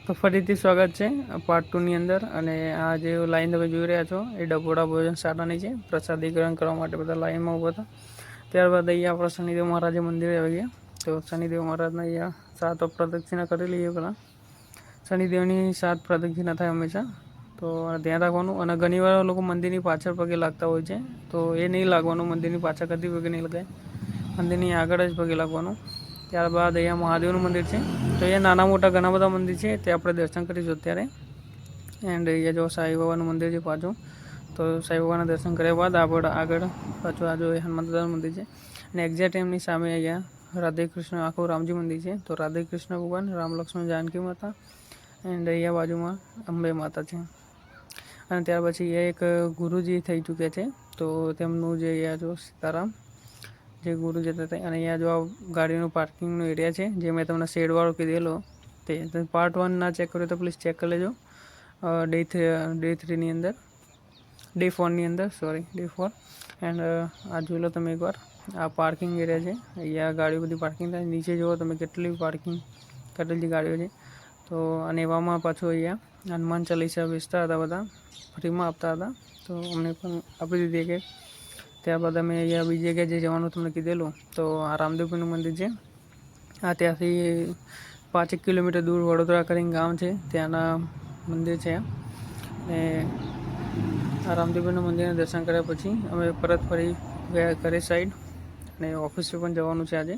તો ફરીથી સ્વાગત છે પાર્ટ 2 ની અંદર। અને આ જે લાઈન તમે જોઈ રહ્યા છો એ ડભોડા ભોજનશાળાની છે। પ્રસાદીકરણ કરવા માટે બધા લાઈનમાં ઊભા હતા। ત્યારબાદ અહીંયા આપણા શનિદેવ મહારાજ મંદિરે આવી ગયા। તો શનિદેવ મહારાજના અહીંયા 7 પ્રદક્ષિણા કરી લઈએ પહેલાં। શનિદેવની 7 પ્રદક્ષિણા થાય હંમેશા, તો ધ્યાન રાખવાનું। અને ઘણીવાર લોકો મંદિરની પાછળ પગે લાગતા હોય છે, તો એ નહીં લાગવાનું। મંદિરની પાછળ કદી પગે નહીં લગાય, મંદિરની આગળ જ પગે લાગવાનું। ત્યારબાદ અહીંયા મહાદેવનું મંદિર છે। તો અહીંયા નાના મોટા ઘણા બધા મંદિર છે, તે આપણે દર્શન કરીશું અત્યારે। એન્ડ અહીંયા જો સાંઈ બાબાનું મંદિર છે પાછું, તો સાંઈ બાબાના દર્શન કર્યા બાદ આપણે આગળ પાછું આ જો હનુમાન દાદાનું મંદિર છે। અને એક્ઝેક્ટ એમની સામે અહીંયા રાધે કૃષ્ણ આખું રામજી મંદિર છે। તો રાધે કૃષ્ણ ભગવાન, રામ લક્ષ્મણ જાનકી માતા, એન્ડ અહીંયા બાજુમાં અંબે માતા છે। અને ત્યાર પછી એ એક ગુરુજી થઈ ચૂક્યા છે, તો તેમનું જે અહીંયા જો સીતારામ જે ગુરુ જતા હતા। અને અહીંયા જો આ ગાડીનું પાર્કિંગનો એરિયા છે, જે મેં તમને શેડવાળો કીધેલો તે પાર્ટ 1 ના ચેક કર્યો તો પ્લીઝ ચેક કરી લેજો। ડે 3 ની અંદર, ડે 4 ની અંદર, સોરી ડે 4। એન્ડ આ જોઈ લો તમે એકવાર, આ પાર્કિંગ એરિયા છે। અહીંયા ગાડીઓ બધી પાર્કિંગ થાય, નીચે જુઓ તમે કેટલી પાર્કિંગ કરેલી ગાડીઓ છે। તો અને એવામાં પાછું અહીંયા હનુમાન ચાલીસા વેચતા હતા, બધા ફ્રીમાં આપતા હતા, તો અમને પણ આપી દીધી કે। ત્યારબાદ અમે અહીંયા બીજી જગ્યાએ જે જવાનું તમને કીધેલું, તો આ રામદેવપીરનું મંદિર છે। આ ત્યાંથી 5 કિલોમીટર દૂર વડોદરા કરીને ગામ છે, ત્યાંના મંદિર છે। અને આ રામદેવપીરના મંદિરના દર્શન કર્યા પછી અમે પરત ફરી ગયા ઘરે સાઈડ, અને ઓફિસે પણ જવાનું છે આજે।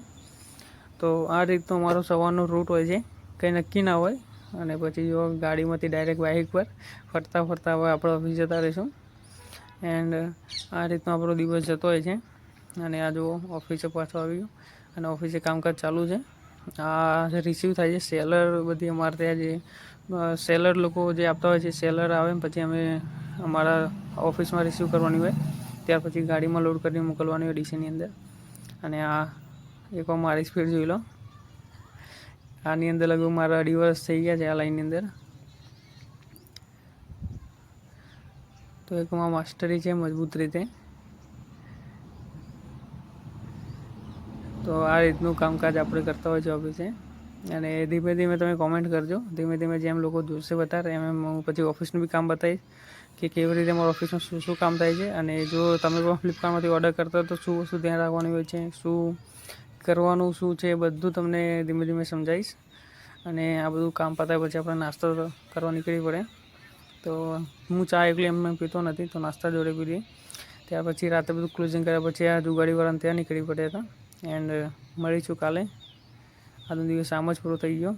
તો આ રીતનો અમારો સવારનો રૂટ હોય છે, કંઈ નક્કી ના હોય। અને પછી જો ગાડીમાંથી ડાયરેક્ટ બાઇક પર ફરતા ફરતા હવે આપણે ઓફિસ જતા રહીશું। એન્ડ આ રીતનો આપણો દિવસ જતો હોય છે। અને આ જો ઓફિસે પાછો આવી ગયો, અને ઓફિસે કામકાજ ચાલુ છે। આ રિસીવ થાય છે સેલર, બધી અમારે ત્યાં જે સેલર લોકો જે આપતા હોય છે, સેલર આવે પછી અમે અમારા ઓફિસમાં રિસીવ કરવાની હોય, ત્યાર પછી ગાડીમાં લોડ કરીને મોકલવાની હોય ડીસીની અંદર। અને આ એકવાર મારી સ્પીડ જોઈ લો, આની અંદર લગભગ મારા 2.5 વર્ષ થઈ ગયા છે આ લાઈનની અંદર। તો એકમાં માસ્ટરી છે મજબૂત રીતે। તો આ રીતનું કામકાજ આપણે કરતા હોય છે ઓફિસે। અને ધીમે ધીમે તમે કોમેન્ટ કરજો, ધીમે ધીમે જેમ લોકો જોશે વધારે એમ હું પછી ઓફિસનું બી કામ બતાવીશ કે કેવી રીતે મારા ઓફિસમાં શું શું કામ થાય છે। અને જો તમે પણ ફ્લિપકાર્ટમાંથી ઓર્ડર કરતા હો તો શું વસ્તુ ધ્યાન રાખવાની હોય છે, શું કરવાનું શું છે, એ બધું તમને ધીમે ધીમે સમજાવીશ। અને આ બધું કામ પતાવ્યા પછી આપણે નાસ્તો કરવા નીકળી પડે। તો હું ચા એકલી એમ પીતો નથી, તો નાસ્તા જોડે પી લઈએ। ત્યાર પછી રાતે બધું ક્લોઝિંગ કર્યા પછી આ જુગાડીવાળાને ત્યાં નીકળી પડ્યા હતા। એન્ડ મળીશું કાલે। આજનો દિવસ આમ જ પૂરો થઈ ગયો।